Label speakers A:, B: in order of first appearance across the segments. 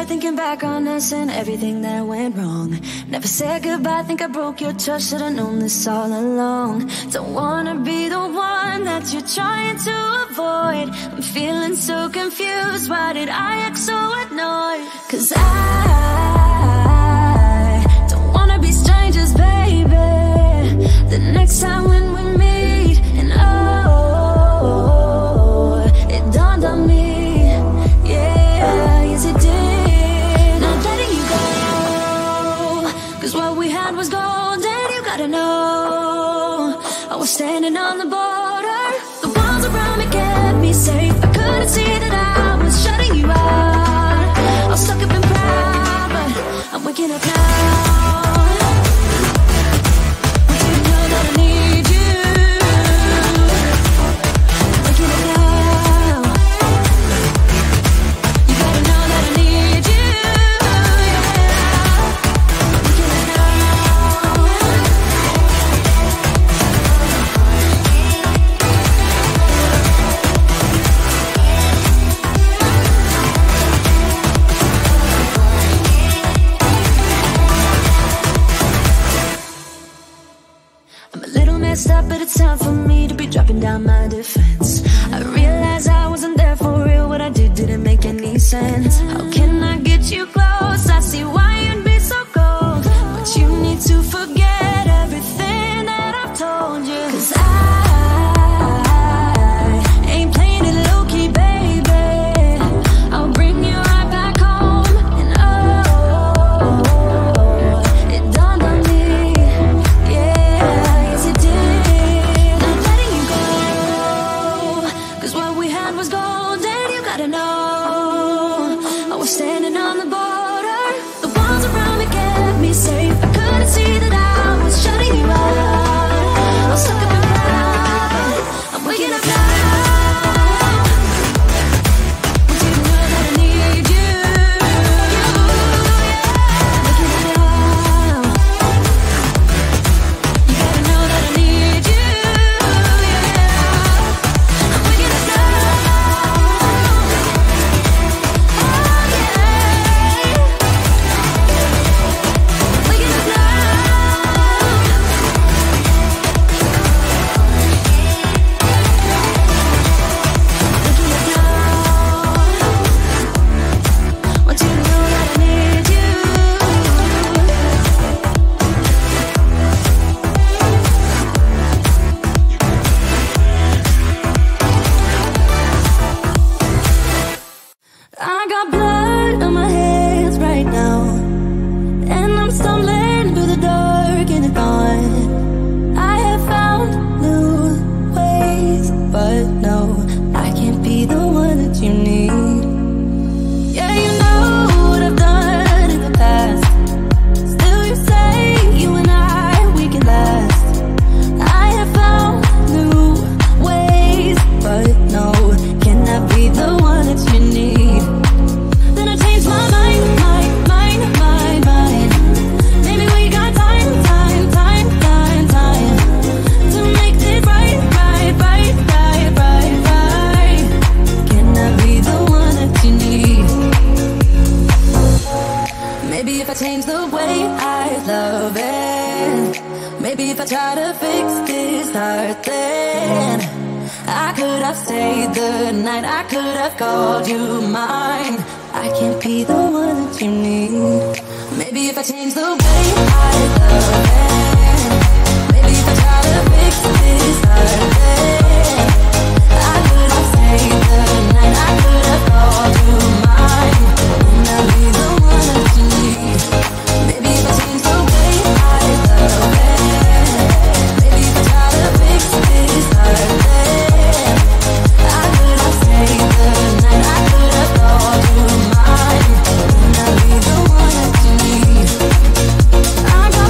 A: thinking back on us and everything that went wrong. Never said goodbye, think I broke your trust. Should've known this all along. Don't wanna be the one that you're trying to avoid. I'm feeling so confused, why did I act so annoyed? 'Cause I don't wanna be strangers, baby. The next time when we meet, and oh, it dawned on me, yeah, yes it did. Not letting you go, 'cause what we had was gold, and you gotta know, I was standing on the border. The walls around me kept me safe. I couldn't see that I was shutting you out. I was stuck up and proud, but I'm waking up now. Up, but it's time for me to be dropping down my defense. I realize I wasn't there for real. What I did didn't make any sense. How can I get you close? I see why you'd be so cold, but you need to forget everything that I've told you. 'Cause I ain't playing it low-key, baby. I'll bring you right back home, and oh, it dawned on me, yeah, yes it did. Was gold, and you gotta know, I was standing on the border. The walls around me kept me safe. I couldn't see that I was shutting you out. I was stuck up and proud, I'm waking up now.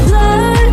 A: Blood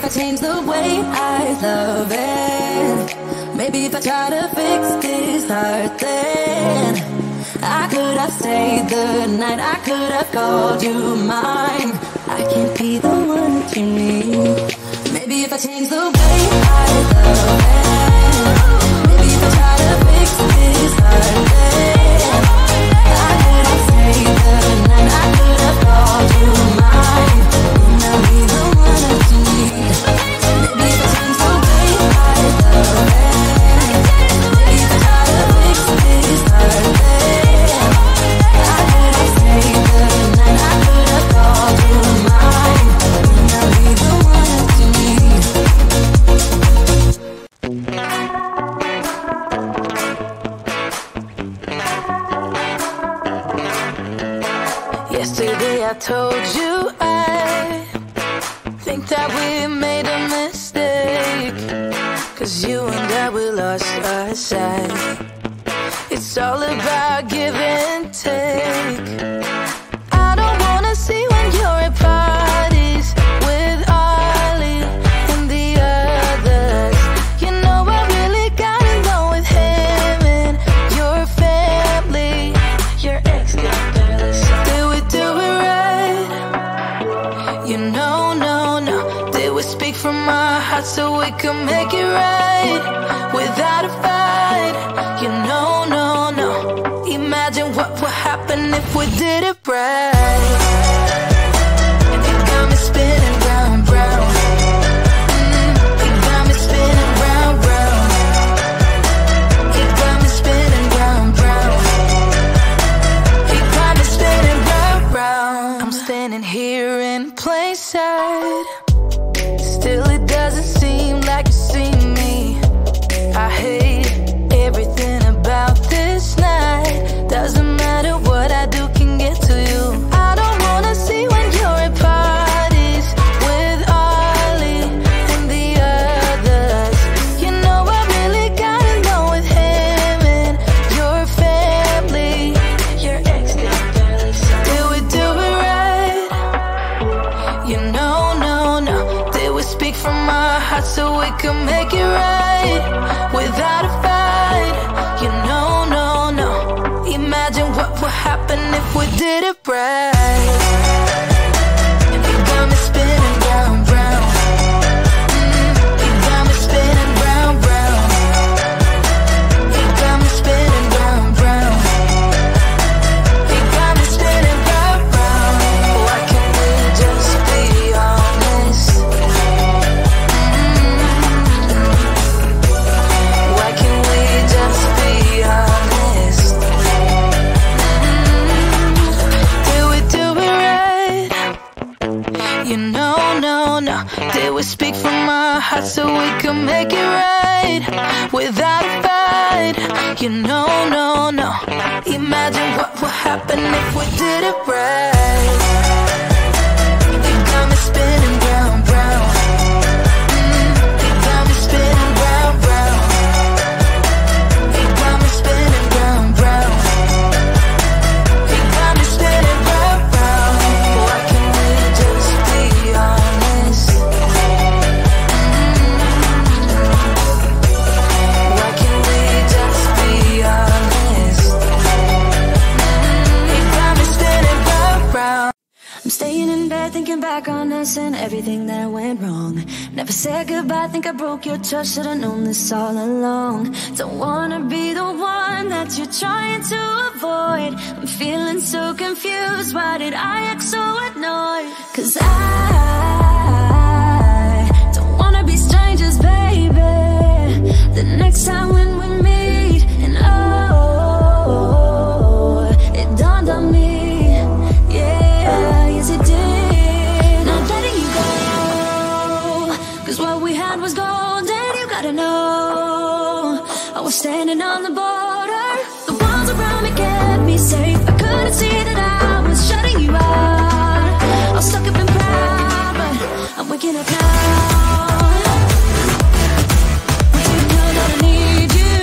A: I change the way I love it, maybe if I try to fix this heart, then I could have stayed the night, I could have called you mine. I can't be the one that you need. Maybe if I change the way I love it, maybe if I try to fix this heart, then I could have stayed the night, I could have called you mine. And I'll be the one that you need. Maybe if I change the way I love it, maybe if I try to fix this heart, then I could have stayed the night, I could have called you mine. And I'll be the one that you need.
B: Yesterday I told you I think that we made a mistake, 'cause you and I, we lost our sight. It's all about give and take. I don't wanna see when you're at parties with Ollie and the others. You know I really got along with him and your family. Your ex got jealous. Did we do it right? You know, no. Did we speak from our hearts so we could make it right without a fight? You know, no. Imagine what would happen if we did it right. You got me spinning round, round. You got me spinning round, round. You got me spinning round, round. You got me spinning round, round. I'm standing here in plain sight, still it doesn't seem like you see me. I hate everything about this night. Doesn't matter what I do can get to you. I don't wanna see when you're at parties with Ollie and the others. You know I really got along with him and your family. Your ex got jealous. Did we do it right? You know, no. Did we speak from our hearts so we could make it right without a fight? You know, no. Imagine what would happen if we did it right. You got me spinning round, round. You got me spinning round, round. You got me spinning round, round. You got me spinning round, round. Why can't we just be honest? Why can't we just be honest? You know, no. Did we speak from our hearts so we could make it right without a fight? You know, no. Imagine what would happen if we did it right. You got me spinning round, round. You got me spinning round, round. You got me spinning round, round. You got me spinning round, round. Why can't we just be honest? Why can't we just be honest? You got me spinning round, round.
A: I'm staying in bed thinking back on us and everything that went wrong. Never said goodbye, think I broke your trust. Should've known this all along. Don't wanna be the one that you're trying to avoid. I'm feeling so confused, why did I act so annoyed? 'Cause I don't wanna be strangers, baby. The next time when we meet, and oh, it dawned on me, yeah, yes it did. Not letting you go, 'cause what we had was gold, and you gotta know I was standing on the border. The walls around me kept me safe. I couldn't see that I was shutting you out. I was stuck up and proud, but I'm waking up now. Want you to know that I need you.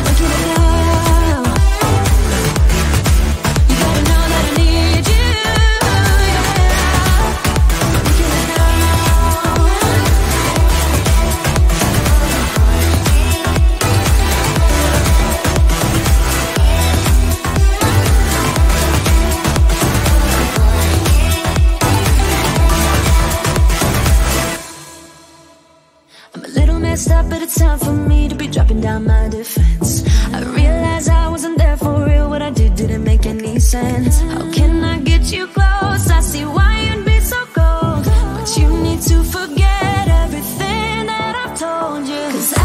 A: Waking up now. You gotta know that I need you. Yeah. Waking up messed up, but it's time for me to be dropping down my defense. I realize I wasn't there for real. What I did didn't make any sense. How can I get you close? I see why you'd be so cold, but you need to forget everything that I've told you. 'Cause I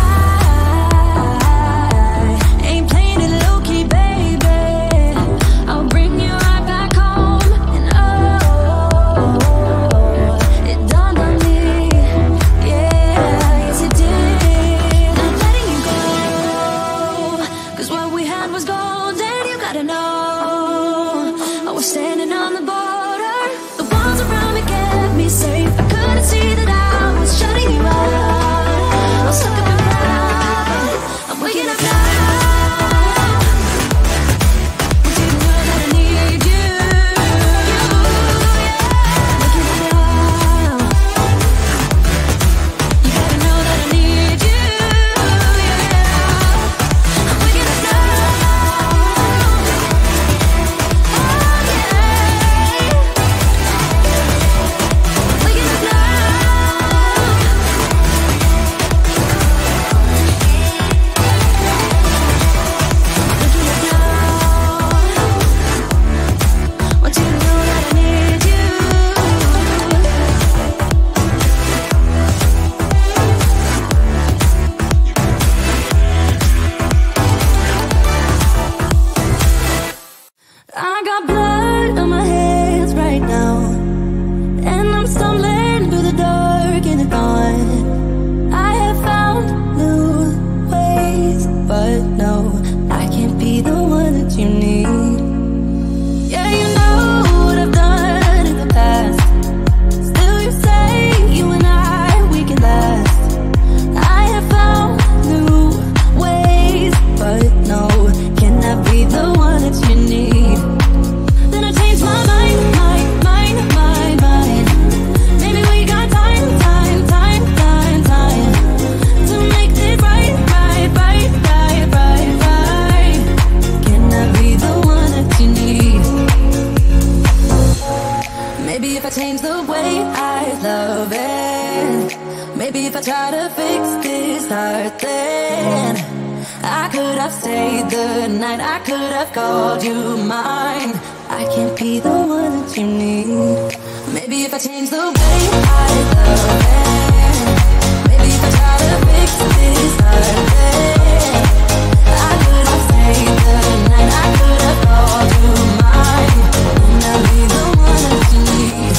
A: ain't playing it low-key, baby. I'll bring you right back home. And oh, it dawned on me, yeah, yes it did. Not letting you go, 'cause what we had was gold. And you gotta know, I was standing on the border. The walls around me kept me safe. I couldn't see that I was shutting you out. I'm stuck up in pride. I'm waking up now. I didn't know that I need you. Waking up now. You gotta know that I need you. I'm waking up now. I got blood on my hands right now, and I'm stumbling through the dark in the dawn. I have found new ways, but no, I can't be the one that you need. Yeah, you know what I've done in the past. Still you say you and I, we can last. I have found new ways, but no, can I be the one that you need? Then I changed my mind. Maybe we got time to make it right. Can I be the one that you need? Maybe if I change the way I love it, maybe if I try to fix this heart, then I could have stayed the night. I could have called you mine. I can't be the one that you need. Maybe if I change the way I love it, maybe if I try to fix this heart, then I could have stayed the night. I could have called you mine. And I'll be the one that you need.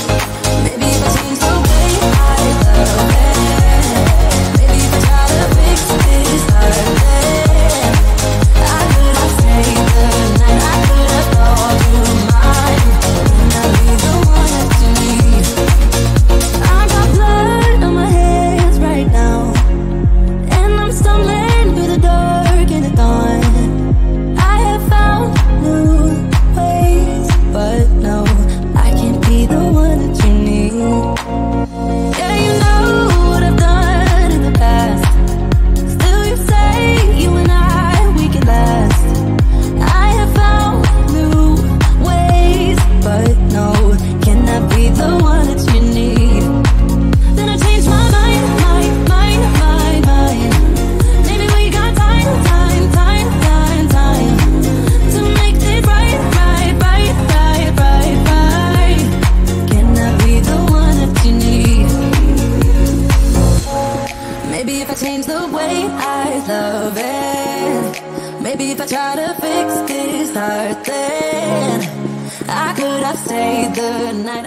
A: Maybe if I change the way I love it, maybe if I try to fix this heart, then I could have stayed the night. I could have called you mine. And I'll be the one that you need. I got blood on my hands right now, and I'm stumbling through the dark in the dawn. I have found new ways, but no, I can't be the one that you need. Yeah, you know what I've done in the past. Still you say you and I, we can last. I have found new ways, but no, can I be the one that you need? Then I changed my mind. Maybe we got time to make it right. Can I be the one that you need? Maybe if I change the way I love it, maybe if I try to fix this heart, then I could have stayed the night.